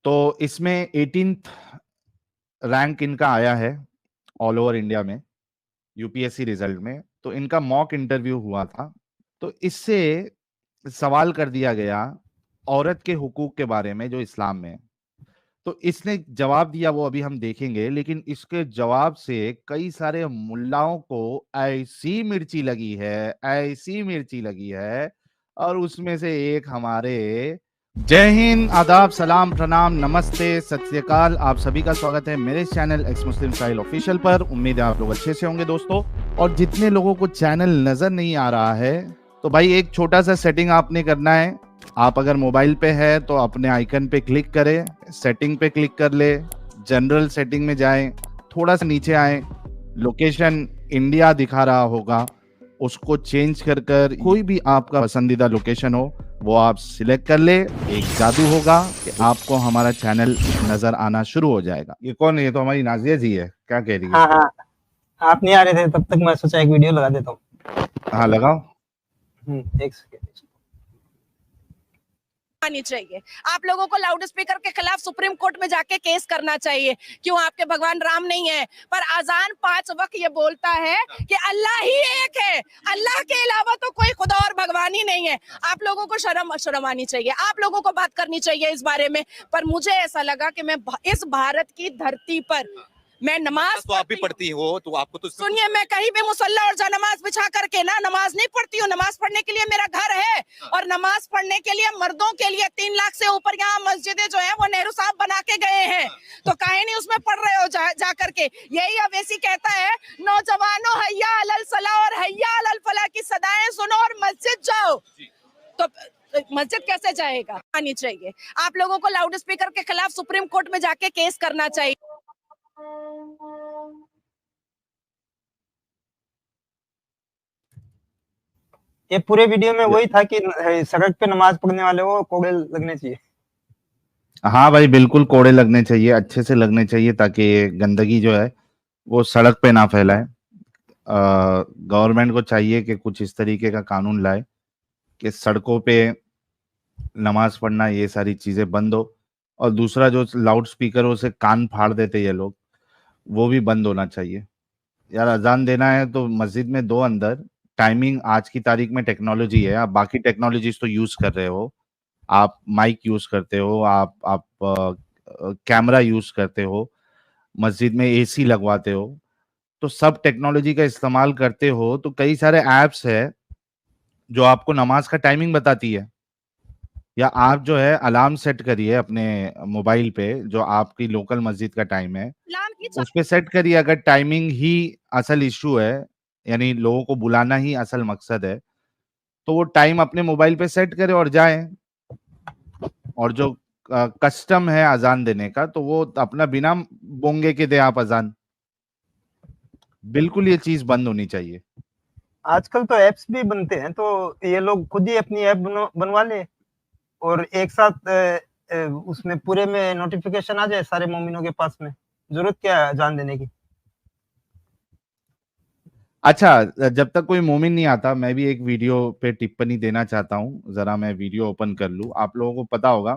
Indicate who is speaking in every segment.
Speaker 1: तो इसमें 18th rank इनका आया है ऑल ओवर इंडिया में यूपीएससी रिजल्ट में। तो इनका मॉक इंटरव्यू हुआ था, तो इससे सवाल कर दिया गया औरत के हुकूक के बारे में जो इस्लाम में है। तो इसने जवाब दिया, वो अभी हम देखेंगे, लेकिन इसके जवाब से कई सारे मुल्लाओं को ऐसी मिर्ची लगी है, ऐसी मिर्ची लगी है। और उसमें से एक हमारे, जय हिंद, आदाब, सलाम, प्रणाम, नमस्ते, सत श्री अकाल। आप सभी का स्वागत है मेरे चैनल एक्स मुस्लिम स्टाइल ऑफिशियल पर। उम्मीद है आप लोग अच्छे से होंगे दोस्तों। और जितने लोगों को चैनल नजर नहीं आ रहा है, तो भाई एक छोटा सा सेटिंग आपने करना है। आप अगर मोबाइल पे है तो अपने आइकन पे क्लिक करें, सेटिंग पे क्लिक कर ले, जनरल सेटिंग में जाएं, थोड़ा सा नीचे आए, लोकेशन इंडिया दिखा रहा होगा, उसको चेंज कर कर कोई भी आपका पसंदीदा लोकेशन हो वो आप सिलेक्ट कर ले। एक जादू होगा कि आपको हमारा चैनल नजर आना शुरू हो जाएगा। ये कौन है? ये तो हमारी नाजिया जी है। क्या कह रही है?
Speaker 2: हाँ हाँ, आप नहीं आ रहे थे तब तक मैं सोचा एक वीडियो लगा देता हूँ।
Speaker 1: हाँ लगाओ।
Speaker 2: एक सेकेंड।
Speaker 3: आनी चाहिए। आप लोगों को लाउड स्पीकर के खिलाफ सुप्रीम कोर्ट में जाके केस करना चाहिए। क्यों? आपके भगवान राम नहीं है, पर अजान 5 वक्त ये बोलता है कि अल्लाह ही एक है, अल्लाह के अलावा तो कोई खुदा और भगवान ही नहीं है। आप लोगों को शर्म आनी चाहिए, आप लोगों को बात करनी चाहिए इस बारे में। पर मुझे ऐसा लगा कि मैं इस भारत की धरती पर मैं नमाज
Speaker 4: तो आप भी पढ़ती हो, तो आपको तो
Speaker 3: सुनिए, मैं कहीं भी मुसल्ला और नमाज बिछा करके ना नमाज नहीं पढ़ती हूँ। नमाज पढ़ने के लिए मेरा घर है, और नमाज पढ़ने के लिए मर्दों के लिए 3 लाख से ऊपर यहाँ मस्जिदें जो है वो नेहरू साहब बना के गए हैं। तो काहे नहीं उसमें पढ़ रहे हो जा करके? यही अवैसी कहता है, नौजवानों हैया अलल सलाह और हैया अलल फलाह की सदाएं सुनो और मस्जिद जाओ। तो मस्जिद कैसे जाएगा? आनी चाहिए। आप लोगों को लाउड स्पीकर के खिलाफ सुप्रीम कोर्ट में जाके केस करना चाहिए।
Speaker 2: ये पूरे वीडियो में वही था कि सड़क पे नमाज पढ़ने वाले को कोड़े लगने चाहिए।
Speaker 1: हाँ भाई, बिल्कुल कोड़े लगने चाहिए, अच्छे से लगने चाहिए, ताकि गंदगी जो है वो सड़क पे ना फैलाए। गवर्नमेंट को चाहिए कि कुछ इस तरीके का कानून लाए कि सड़कों पे नमाज पढ़ना, ये सारी चीजें बंद हो। और दूसरा, जो लाउड स्पीकरों से कान फाड़ देते ये लोग, वो भी बंद होना चाहिए। यार अजान देना है तो मस्जिद में दो अंदर। टाइमिंग आज की तारीख में टेक्नोलॉजी है, आप बाकी टेक्नोलॉजीज तो यूज कर रहे हो, आप माइक यूज करते हो, आप कैमरा यूज करते हो, मस्जिद में एसी लगवाते हो, तो सब टेक्नोलॉजी का इस्तेमाल करते हो। तो कई सारे एप्स है जो आपको नमाज का टाइमिंग बताती है, या आप जो है अलार्म सेट करिए अपने मोबाइल पे, जो आपकी लोकल मस्जिद का टाइम है उस पे सेट करिए। अगर टाइमिंग ही असल इशू है, यानी लोगों को बुलाना ही असल मकसद है, तो वो टाइम अपने मोबाइल पे सेट करे और जाए। और जो कस्टम है अजान देने का, तो वो अपना बिना बोंगे के दे आप अजान। बिल्कुल ये चीज बंद होनी चाहिए।
Speaker 2: आजकल तो एप्स भी बनते हैं, तो ये लोग खुद ही अपनी ऐप बनवा ले और एक साथ उसमें पूरे में नोटिफिकेशन आ जाए सारे मोमिनों के पास में। जरूरत क्या है अजान देने की?
Speaker 1: अच्छा, जब तक कोई मोमिन नहीं आता, मैं भी एक वीडियो पे टिप्पणी देना चाहता हूँ। जरा मैं वीडियो ओपन कर लूँ। आप लोगों को पता होगा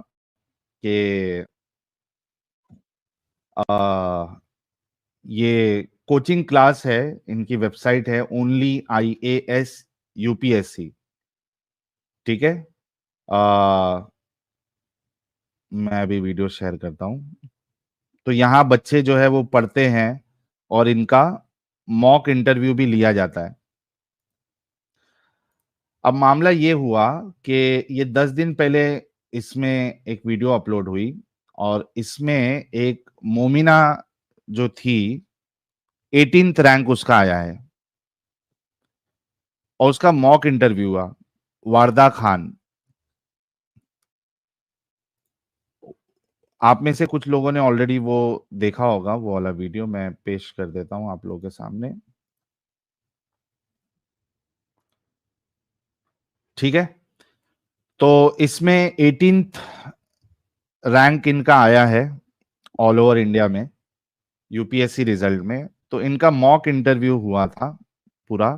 Speaker 1: कि ये कोचिंग क्लास है, इनकी वेबसाइट है ओनली IAS UPSC। ठीक है, मैं अभी वीडियो शेयर करता हूँ। तो यहाँ बच्चे जो है वो पढ़ते हैं और इनका मॉक इंटरव्यू भी लिया जाता है। अब मामला ये हुआ कि ये 10 दिन पहले इसमें एक वीडियो अपलोड हुई, और इसमें एक मोमिना जो थी, 18th रैंक उसका आया है, और उसका मॉक इंटरव्यू हुआ। वारदा खान, आप में से कुछ लोगों ने ऑलरेडी वो देखा होगा, वो वाला वीडियो मैं पेश कर देता हूं आप लोगों के सामने। ठीक है, तो इसमें 18th रैंक इनका आया है ऑल ओवर इंडिया में यूपीएससी रिजल्ट में। तो इनका मॉक इंटरव्यू हुआ था पूरा।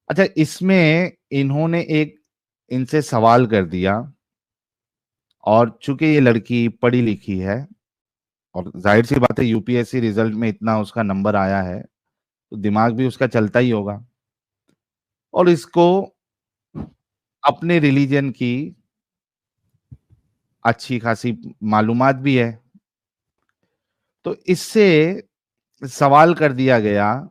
Speaker 1: अच्छा, इसमें इन्होंने एक इनसे सवाल कर दिया, और चूंकि ये लड़की पढ़ी लिखी है और जाहिर सी बात है यूपीएससी रिजल्ट में इतना उसका नंबर आया है तो दिमाग भी उसका चलता ही होगा और इसको अपने रिलीजन की अच्छी खासी मालूमात भी है। तो इससे सवाल कर दिया गया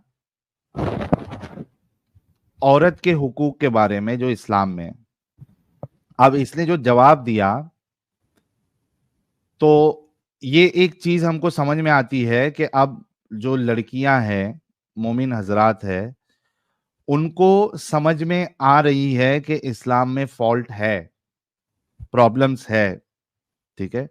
Speaker 1: औरत के हुकूक के बारे में जो इस्लाम में। अब इसने जो जवाब दिया तो ये एक चीज हमको समझ में आती है कि अब जो लड़कियां हैं मोमिन हजरात है उनको समझ में आ रही है कि इस्लाम में फॉल्ट है, प्रॉब्लम्स है। ठीक है,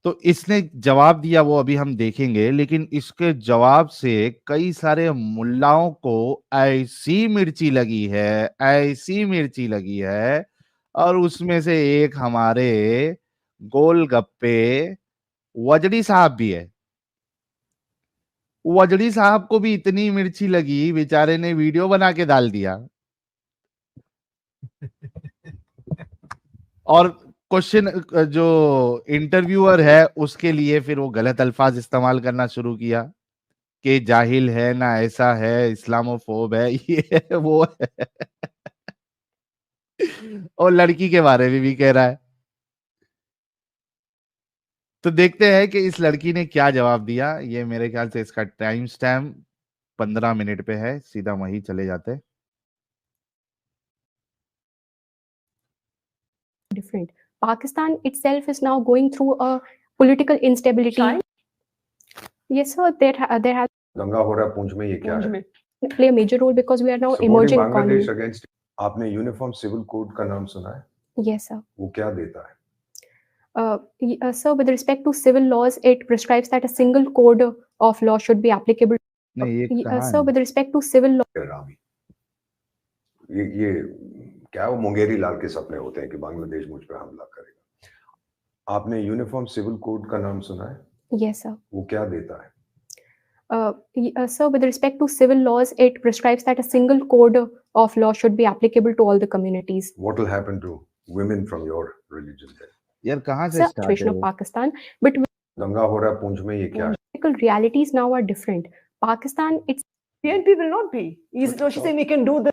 Speaker 1: तो इसने जवाब दिया वो अभी हम देखेंगे, लेकिन इसके जवाब से कई सारे मुल्लाओं को ऐसी मिर्ची लगी है, ऐसी मिर्ची लगी है, और उसमें से एक हमारे गोलगप्पे वजड़ी साहब भी है। वजड़ी साहब को भी इतनी मिर्ची लगी, बेचारे ने वीडियो बना के डाल दिया और क्वेश्चन जो इंटरव्यूअर है उसके लिए फिर वो गलत अल्फाज इस्तेमाल करना शुरू किया कि जाहिल है ना, ऐसा है, इस्लामोफोब है, ये है, वो है और लड़की के बारे में भी कह रहा है। तो देखते हैं कि इस लड़की ने क्या जवाब दिया। ये मेरे ख्याल से इसका टाइम स्टैम्प 15 मिनट पे है, सीधा वही चले जाते।
Speaker 5: Different. Pakistan itself is now going through a political instability. Yes, sir. There has
Speaker 6: दंगा हो रहा है पूंछ में, ये क्या है?
Speaker 5: play a major role because we are now
Speaker 6: Supporting
Speaker 5: emerging
Speaker 6: Bangladesh
Speaker 5: economy.
Speaker 6: Against, आपने यूनिफॉर्म सिविल कोड का नाम सुना है?
Speaker 5: Yes, sir.
Speaker 6: वो क्या देता है?
Speaker 5: Sir, with respect to civil laws, it prescribes that a single code of law should be applicable.
Speaker 1: नहीं, ये कहाँ
Speaker 5: Sir,
Speaker 1: है?
Speaker 5: with respect to civil law.
Speaker 6: Rami, ये क्या वो मुंगेरी लाल के सपने होते हैं कि बांग्लादेश मुझ पे हमला करेगा? आपने यूनिफॉर्म सिविल कोड का नाम सुना है?
Speaker 5: Yes, sir.
Speaker 6: वो क्या देता है?
Speaker 5: Sir, with respect to civil laws, it prescribes that a single code of law should be applicable to all the communities.
Speaker 6: What will happen to women from your religion then?
Speaker 1: यार कहाँ से
Speaker 5: Sir,
Speaker 1: start
Speaker 5: situation
Speaker 1: है?
Speaker 5: of Pakistan, but
Speaker 6: दंगा हो रहा है पूंछ में, ये क्या है?
Speaker 5: political realities now are different. Pakistan, it's
Speaker 7: PNP will not be. She's saying we can do this.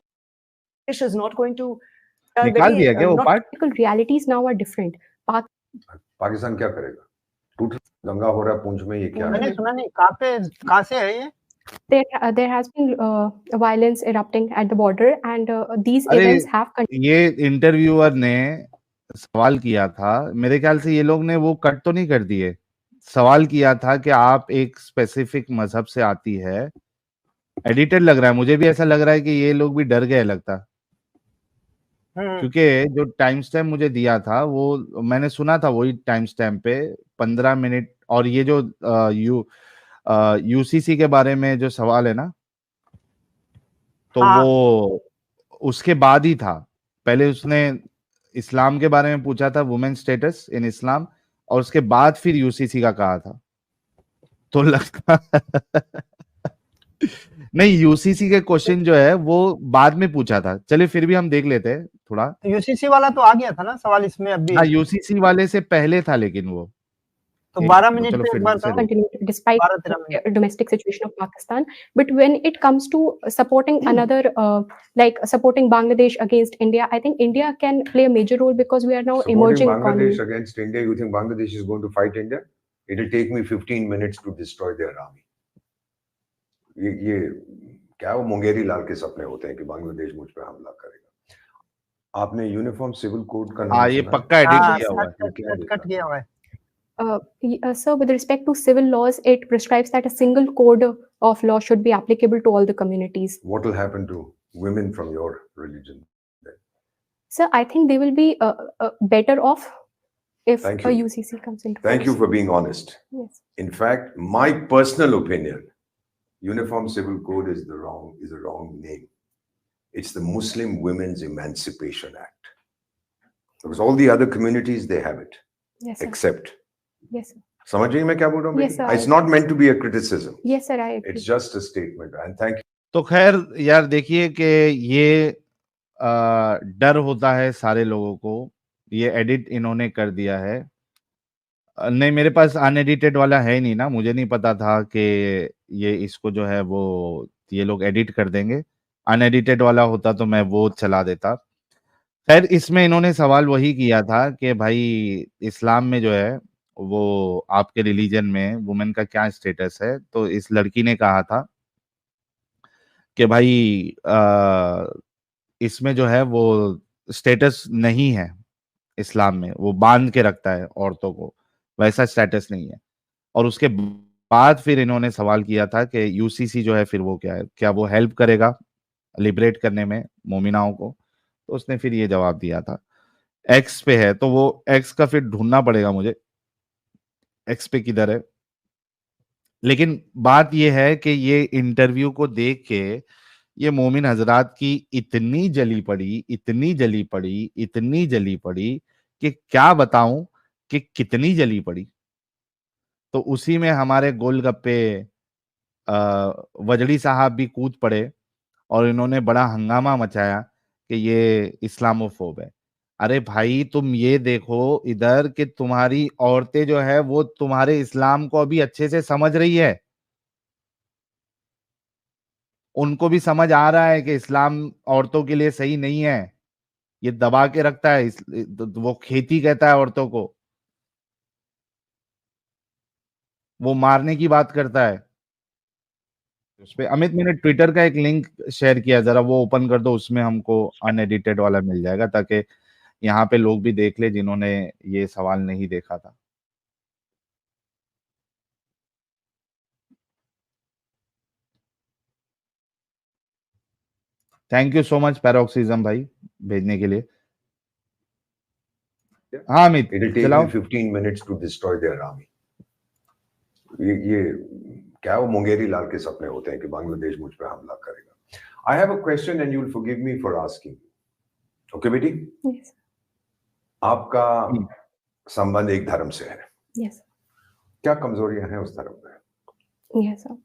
Speaker 7: Is not going to.
Speaker 1: निकाल दिया क्या वो
Speaker 7: not-
Speaker 1: part?
Speaker 5: political realities now are different.
Speaker 6: Pakistan क्या करेगा? टूट दंगा हो रहा है पूंछ में, ये क्या है?
Speaker 2: मैंने सुना नहीं, कहाँ से है ये?
Speaker 5: There has been violence erupting at the border, and these
Speaker 1: अरे,
Speaker 5: events have continued.
Speaker 1: ये इंटरव्यूअर ने सवाल किया था, मेरे ख्याल से ये लोग ने वो कट तो नहीं कर दिए। सवाल किया था कि आप एक स्पेसिफिक मजहब से आती है, एडिटेड लग रहा है, मुझे भी ऐसा लग रहा है कि ये लोग भी डर गए लगता, क्योंकि जो टाइम स्टैम्प मुझे दिया था वो मैंने सुना था वही टाइम स्टैम्प पे 15 मिनट। और ये जो यूसीसी के बारे में जो सवाल है ना, तो
Speaker 2: हाँ।
Speaker 1: वो उसके बाद ही था। पहले उसने इस्लाम के बारे में पूछा था, वुमेन स्टेटस इन इस्लाम, और उसके बाद फिर यूसीसी का कहा था। तो लगता नहीं, यूसीसी के क्वेश्चन जो है वो बाद में पूछा था। चलिए फिर भी हम देख लेते हैं थोड़ा।
Speaker 2: यूसीसी वाला तो आ गया था ना सवाल इसमें अभी।
Speaker 1: हाँ, यूसीसी वाले से पहले था, लेकिन वो
Speaker 2: तो
Speaker 1: एक-
Speaker 2: 12
Speaker 1: तो
Speaker 2: मिनट
Speaker 1: चलो
Speaker 2: पे
Speaker 1: फिर
Speaker 2: एक बार
Speaker 1: से
Speaker 2: था।
Speaker 1: देख-
Speaker 5: Continued despite
Speaker 2: 12-13 minute.
Speaker 5: the domestic situation of Pakistan. But when it comes to supporting another, like supporting Bangladesh against India, I think India can play a major role because we are now
Speaker 6: Supporting
Speaker 5: emerging
Speaker 6: Bangladesh
Speaker 5: economy.
Speaker 6: against India, you think Bangladesh is going to fight India? It will take me 15 minutes to destroy their army. ये क्या वो मुंगेरी लाल के सपने होते हैं कि बांग्लादेश मुझ पे हमला करेगा? आपने यूनिफॉर्म सिविल कोड का नाम
Speaker 1: हाँ, ये
Speaker 6: सुना है?
Speaker 1: पक्का एडिट
Speaker 2: हाँ,
Speaker 1: किया हुआ है।
Speaker 2: कट किया हुआ है।
Speaker 5: Sir, with respect to civil laws, it prescribes that a single code of law should be applicable to all the communities.
Speaker 6: What will happen to women from your religion?
Speaker 5: Sir, I think they will be better off if
Speaker 6: Thank
Speaker 5: a
Speaker 6: you.
Speaker 5: UCC comes into
Speaker 6: Thank you
Speaker 5: force.
Speaker 6: for being honest.
Speaker 5: Yes.
Speaker 6: In fact, my personal opinion, Uniform Civil Code is a wrong name. It's the Muslim Women's Emancipation Act. Because all the other communities, they have it,
Speaker 5: Yes, sir.
Speaker 6: except.
Speaker 5: Yes, sir.
Speaker 6: समझ रही हैं मैं क्या बोल रहा हूँ?
Speaker 5: Yes, sir,
Speaker 6: It's not meant to be a criticism.
Speaker 5: Yes, sir, I agree.
Speaker 6: It's just a statement. And thank you.
Speaker 1: तो खैर यार देखिए कि ये डर होता है सारे लोगों को, ये एडिट इन्होंने कर दिया है नहीं, मेरे पास अनएडिटेड वाला है नहीं ना, मुझे नहीं पता था कि ये इसको जो है वो ये लोग एडिट कर देंगे। अनएडिटेड वाला होता तो मैं वो चला देता। खैर, इसमें इन्होंने सवाल वही किया था कि भाई इस्लाम में जो है वो आपके रिलीजन में वुमेन का क्या स्टेटस है? तो इस लड़की ने कहा था कि भाई इसमें जो है वो स्टेटस नहीं है इस्लाम में, वो बांध के रखता है औरतों को, वैसा स्टेटस नहीं है। और उसके बाद फिर इन्होंने सवाल किया था कि यूसीसी जो है फिर वो क्या है? क्या वो हेल्प करेगा लिबरेट करने में मोमिनाओं को? तो उसने फिर ये जवाब दिया था। एक्स पे है, तो वो एक्स का फिर ढूँढना पड़ेगा मुझे, एक्स पे किधर है? लेकिन बात ये है कि ये इंटरव्यू को देख के ये मोमिन हज़रात की इतनी जली पड़ी, इतनी जली पड़ी, इतनी जली पड़ी कि क्या बताऊँ कि कितनी जली पड़ी। तो उसी में हमारे गोलगप्पे वजड़ी साहब भी कूद पड़े और इन्होंने बड़ा हंगामा मचाया कि ये इस्लामोफोब है। अरे भाई, तुम ये देखो इधर कि तुम्हारी औरतें जो है वो तुम्हारे इस्लाम को अभी अच्छे से समझ रही है। उनको भी समझ आ रहा है कि इस्लाम औरतों के लिए सही नहीं है। ये दबा के रखता है, वो खेती कहता है औरतों को, वो मारने की बात करता है। उसपे अमित, मैंने ट्विटर का एक लिंक शेयर किया, जरा वो ओपन कर दो, उसमें हमको अनएडिटेड वाला मिल जाएगा ताकि यहाँ पे लोग भी देख ले जिन्होंने ये सवाल नहीं देखा था। थैंक यू सो मच पैरोक्सिज्म भाई भेजने के लिए। हाँ अमित,
Speaker 6: It'll take
Speaker 1: चलाओ।
Speaker 6: me 15 minutes to destroy their army. ये क्या वो मुंगेरी लाल के सपने होते हैं कि बांग्लादेश मुझ पे हमला करेगा। I have a question and you'll forgive me for asking. Okay बेटी?
Speaker 5: Yes.
Speaker 6: आपका संबंध एक धर्म से है।
Speaker 5: Yes.
Speaker 6: क्या कमजोरियां हैं उस धर्म में?
Speaker 5: Yes, sir.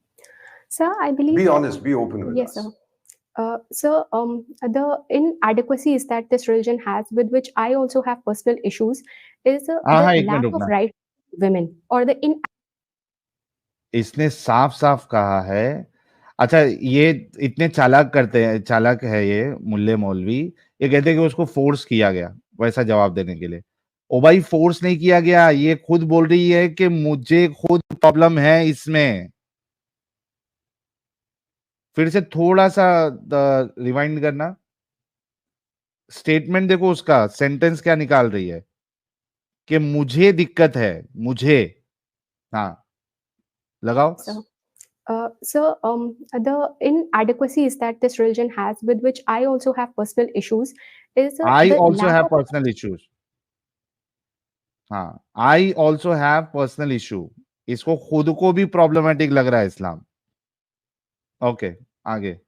Speaker 5: Sir, I believe.
Speaker 6: Be honest, be open with
Speaker 5: Yes,
Speaker 6: us.
Speaker 5: sir. Sir, the inadequacies that this religion has, with which I also have personal issues, is
Speaker 1: हाँ
Speaker 5: the
Speaker 1: हाँ, एक मिनट
Speaker 5: lack of
Speaker 1: रुकना।
Speaker 5: right to women, or the
Speaker 1: इसने साफ साफ कहा है। अच्छा, ये इतने चालाक करते हैं, चालाक है ये मुल्ले मौलवी। ये कहते हैं कि उसको फोर्स किया गया वैसा जवाब देने के लिए। ओ भाई, फोर्स नहीं किया गया, ये खुद बोल रही है कि मुझे खुद प्रॉब्लम है इसमें। फिर से थोड़ा सा रिवाइंड करना, स्टेटमेंट देखो उसका, सेंटेंस क्या निकाल रही है कि मुझे दिक्कत है, मुझे। हाँ, लगाओ।
Speaker 5: So, the inadequacies that this religion has, with which I also have personal issues, is
Speaker 1: I
Speaker 5: the
Speaker 1: also
Speaker 5: lack
Speaker 1: have
Speaker 5: of
Speaker 1: personal issues. हाँ, I also have personal issue. इसको खुद को भी प्रॉब्लमेटिक लग रहा है इस्लाम। ओके, आगे।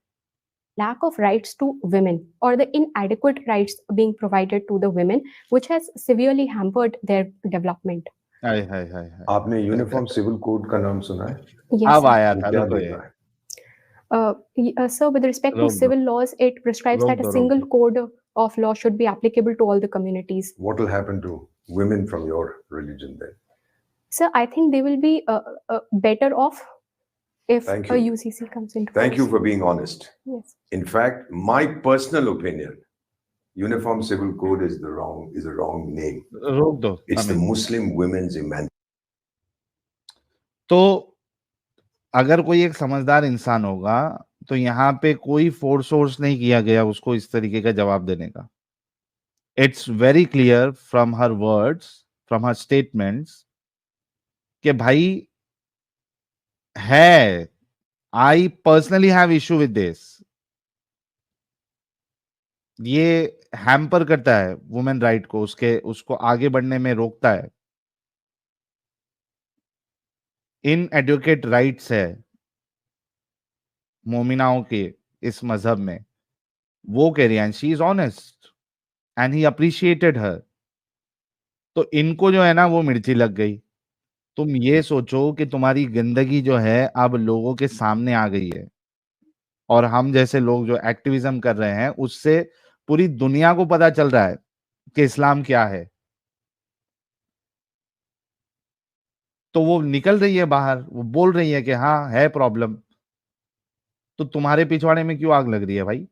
Speaker 5: lack of rights to women, or the inadequate rights being provided to the women, which has severely hampered their development.
Speaker 1: हाय हाय हाय हाय।
Speaker 6: आपने यूनिफॉर्म सिविल कोड का नाम सुना है?
Speaker 5: Yes,
Speaker 1: अब
Speaker 5: sir.
Speaker 1: आया
Speaker 6: वो
Speaker 1: था,
Speaker 6: क्या
Speaker 1: रुको ये।
Speaker 6: देता है?
Speaker 5: Sir, with respect to
Speaker 1: रोक दो,
Speaker 5: civil laws, it prescribes
Speaker 1: रोक
Speaker 5: that a
Speaker 1: दो, रोक
Speaker 5: single
Speaker 1: दो।
Speaker 5: code of law should be applicable to all the communities.
Speaker 6: What will happen to women from your religion then?
Speaker 5: Sir, I think they will be better off if
Speaker 6: Thank
Speaker 5: a
Speaker 6: you.
Speaker 5: UCC comes into
Speaker 6: Thank you
Speaker 5: force.
Speaker 6: for being honest.
Speaker 5: Yes.
Speaker 6: In fact, my personal opinion, Uniform Civil Code is a wrong name.
Speaker 1: रोक दो
Speaker 6: It's the
Speaker 1: Amit.
Speaker 6: Muslim women's emancipation.
Speaker 1: तो अगर कोई एक समझदार इंसान होगा तो यहाँ पे कोई फोर्स नहीं किया गया उसको इस तरीके का जवाब देने का। It's very clear from her words, from her statements कि भाई है, I personally have issue with this. ये हैम्पर करता है वुमेन राइट को, उसको आगे बढ़ने में रोकता है। इन एडवोकेट राइट्स है मोमिनाओं के इस मजहब में, वो कह रही है, she is honest and he appreciated her. तो इनको जो है ना वो मिर्ची लग गई। तुम ये सोचो कि तुम्हारी गंदगी जो है अब लोगों के सामने आ गई है, और हम जैसे लोग जो एक्टिविज्म कर रहे हैं उससे पूरी दुनिया को पता चल रहा है कि इस्लाम क्या है। तो वो निकल रही है बाहर, वो बोल रही है कि हाँ है प्रॉब्लम, तो तुम्हारे पिछवाड़े में क्यों आग लग रही है भाई?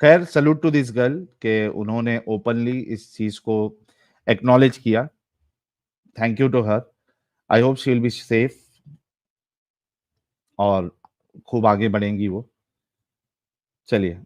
Speaker 1: खैर सैल्यूट टू दिस गर्ल कि उन्होंने ओपनली इस चीज को एक्नॉलेज किया। Thank you to her. I hope she will be safe और खूब आगे बढ़ेंगी वो। चलिए